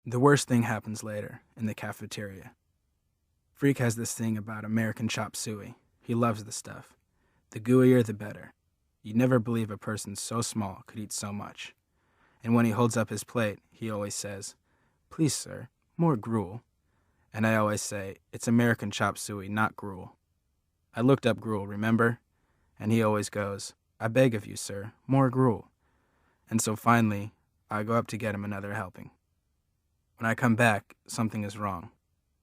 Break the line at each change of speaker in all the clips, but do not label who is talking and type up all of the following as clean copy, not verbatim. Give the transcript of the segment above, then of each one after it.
The worst thing happens later, in the cafeteria. Freak has this thing about American chop suey. He loves the stuff. The gooier, the better. You'd never believe a person so small could eat so much. And when he holds up his plate, he always says, "Please, sir, more gruel." And I always say, "It's American chop suey, not gruel." I looked up gruel, remember? And he always goes, "I beg of you, sir, more gruel." And so finally, I go up to get him another helping. When I come back, something is wrong.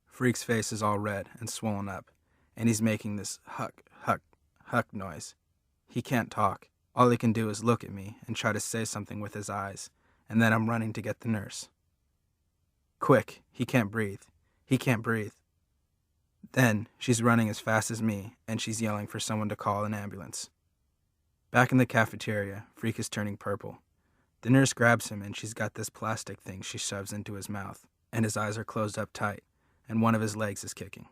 Freak's face is all red and swollen up, and he's making this huck, huck, huck noise. He can't talk. All he can do is look at me and try to say something with his eyes, and then I'm running to get the nurse. Quick, he can't breathe. He can't breathe. Then she's running as fast as me, and she's yelling for someone to call an ambulance. Back in the cafeteria, Freak is turning purple. The nurse grabs him, and she's got this plastic thing she shoves into his mouth, and his eyes are closed up tight, and one of his legs is kicking.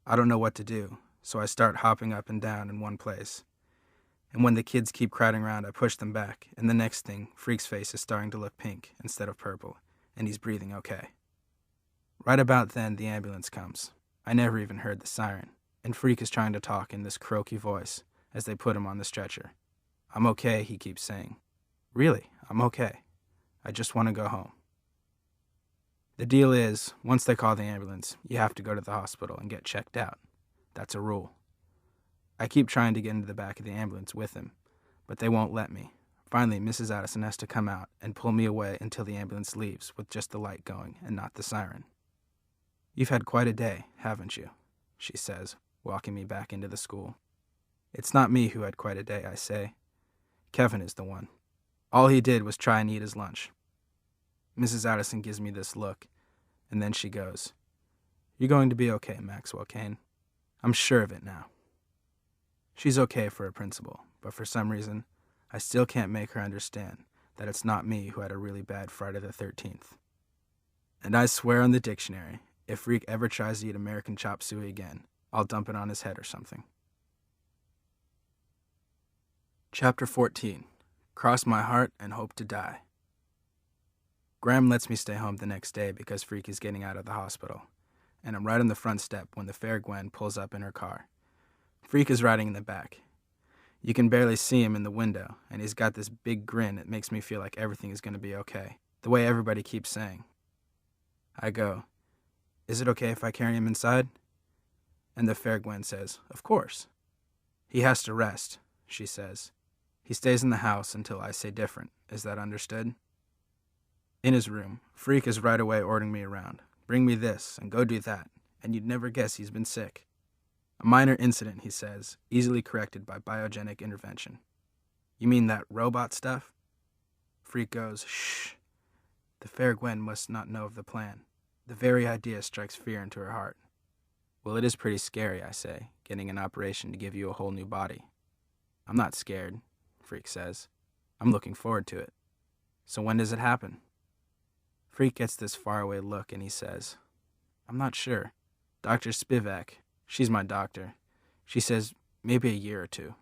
I don't know what to do, so I start hopping up and down in one place. And when the kids keep crowding around, I push them back, and the next thing, Freak's face is starting to look pink instead of purple, and he's breathing okay. Right about then, the ambulance comes. I never even heard the siren, and Freak is trying to talk in this croaky voice as they put him on the stretcher. "I'm okay," he keeps saying. "Really, I'm okay. I just want to go home." The deal is, once they call the ambulance, you have to go to the hospital and get checked out. That's a rule. I keep trying to get into the back of the ambulance with him, but they won't let me. Finally, Mrs. Addison has to come out and pull me away until the ambulance leaves with just the light going and not the siren. "You've had quite a day, haven't you?" she says, walking me back into the school. "It's not me who had quite a day," I say. "Kevin is the one. All he did was try and eat his lunch." Mrs. Addison gives me this look, and then she goes, "You're going to be okay, Maxwell Kane. I'm sure of it now." She's okay for a principal, but for some reason, I still can't make her understand that it's not me who had a really bad Friday the 13th. And I swear on the dictionary, if Freak ever tries to eat American chop suey again, I'll dump it on his head or something. Chapter 14. Cross my heart and hope to die. Graham lets me stay home the next day because Freak is getting out of the hospital, and I'm right on the front step when the fair Gwen pulls up in her car. Freak is riding in the back. You can barely see him in the window, and he's got this big grin that makes me feel like everything is going to be okay, the way everybody keeps saying. I go, "Is it okay if I carry him inside?" And the fair Gwen says, "Of course." "He has to rest," she says. "He stays in the house until I say different. Is that understood?" In his room, Freak is right away ordering me around. "Bring me this, and go do that," and you'd never guess he's been sick. "A minor incident," he says, "easily corrected by biogenic intervention." "You mean that robot stuff?" Freak goes, "Shh." The fair Gwen must not know of the plan. The very idea strikes fear into her heart. "Well, it is pretty scary," I say, "getting an operation to give you a whole new body." "I'm not scared," Freak says. "I'm looking forward to it." "So when does it happen?" Freak gets this faraway look and he says, "I'm not sure. Dr. Spivak, she's my doctor. She says maybe a year or two."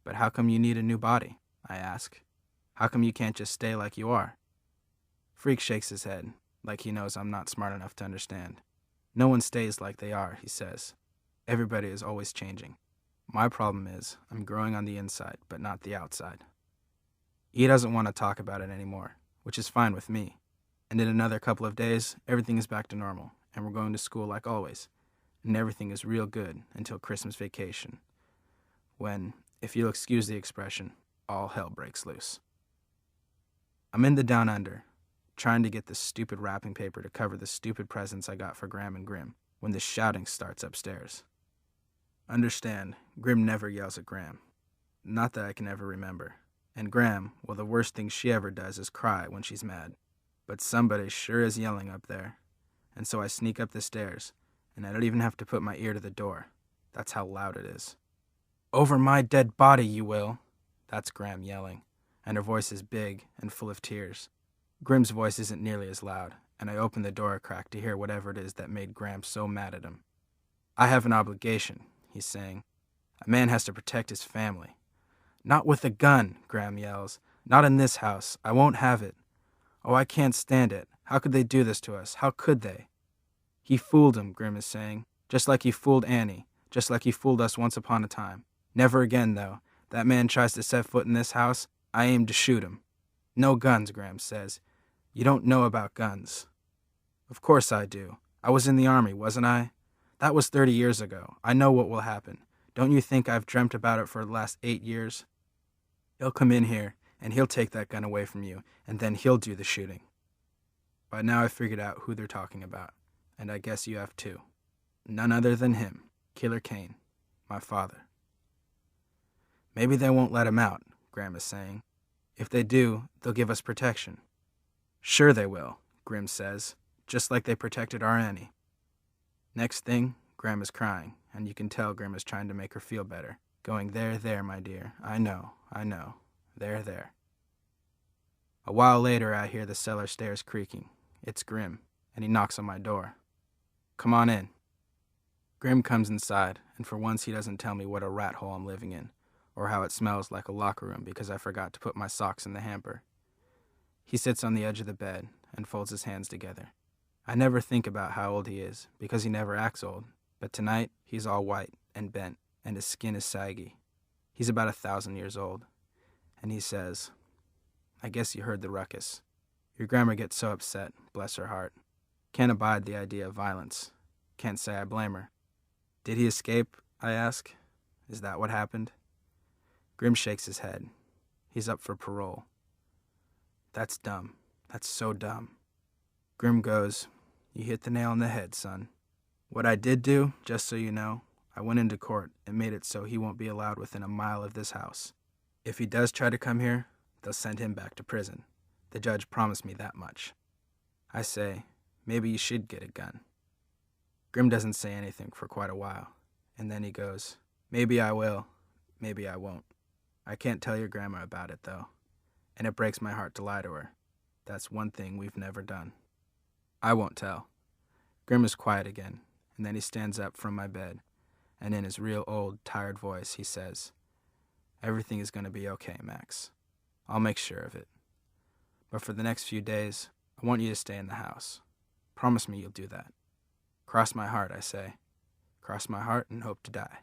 "But how come you need a new body?" I ask. "How come you can't just stay like you are?" Freak shakes his head, like he knows I'm not smart enough to understand. "No one stays like they are," he says. "Everybody is always changing. My problem is I'm growing on the inside, but not the outside." He doesn't want to talk about it anymore, which is fine with me. And in another couple of days, everything is back to normal, and we're going to school like always. And everything is real good until Christmas vacation, when, if you'll excuse the expression, all hell breaks loose. I'm in the Down Under, trying to get this stupid wrapping paper to cover the stupid presents I got for Graham and Grim, when the shouting starts upstairs. Understand, Grim never yells at Graham. Not that I can ever remember. And Graham, well, the worst thing she ever does is cry when she's mad. But somebody sure is yelling up there. And so I sneak up the stairs, and I don't even have to put my ear to the door. That's how loud it is. "Over my dead body, you will." That's Graham yelling, and her voice is big and full of tears. Grim's voice isn't nearly as loud, and I open the door a crack to hear whatever it is that made Graham so mad at him. "I have an obligation," he's saying. "A man has to protect his family." "Not with a gun," Graham yells. "Not in this house. I won't have it." Oh, I can't stand it. How could they do this to us? How could they? He fooled him, Grim is saying. Just like he fooled Annie. Just like he fooled us once upon a time. Never again, though. That man tries to set foot in this house, I aim to shoot him. No guns, Graham says. You don't know about guns. Of course I do. I was in the army, wasn't I? That was 30 years ago. I know what will happen. Don't you think I've dreamt about it for the last 8 years? He'll come in here, and he'll take that gun away from you, and then he'll do the shooting. By now I've figured out who they're talking about, and I guess you have too. None other than him, Killer Kane, my father. Maybe they won't let him out, Graham is saying. If they do, they'll give us protection. Sure they will, Grim says, just like they protected our Annie. Next thing, Graham is crying, and you can tell Graham is trying to make her feel better, going, there, my dear, I know, there. A while later, I hear the cellar stairs creaking. It's Grim, and he knocks on my door. Come on in. Grim comes inside, and for once he doesn't tell me what a rat hole I'm living in, or how it smells like a locker room because I forgot to put my socks in the hamper. He sits on the edge of the bed and folds his hands together. I never think about how old he is, because he never acts old, but tonight he's all white and bent, and his skin is saggy. He's about 1,000 years old, and he says, I guess you heard the ruckus. Your grandma gets so upset, bless her heart. Can't abide the idea of violence. Can't say I blame her. Did he escape? I ask. Is that what happened? Grim shakes his head. He's up for parole. That's dumb. That's so dumb. Grim goes, You hit the nail on the head, son. What I did do, just so you know, I went into court and made it so he won't be allowed within a mile of this house. If he does try to come here, they'll send him back to prison. The judge promised me that much. I say, maybe you should get a gun. Grim doesn't say anything for quite a while, and then he goes, Maybe I will, maybe I won't. I can't tell your grandma about it, though, and it breaks my heart to lie to her. That's one thing we've never done. I won't tell. Grim is quiet again, and then he stands up from my bed, and in his real old, tired voice, he says, Everything is going to be okay, Max. I'll make sure of it. But for the next few days, I want you to stay in the house. Promise me you'll do that. Cross my heart, I say. Cross my heart and hope to die.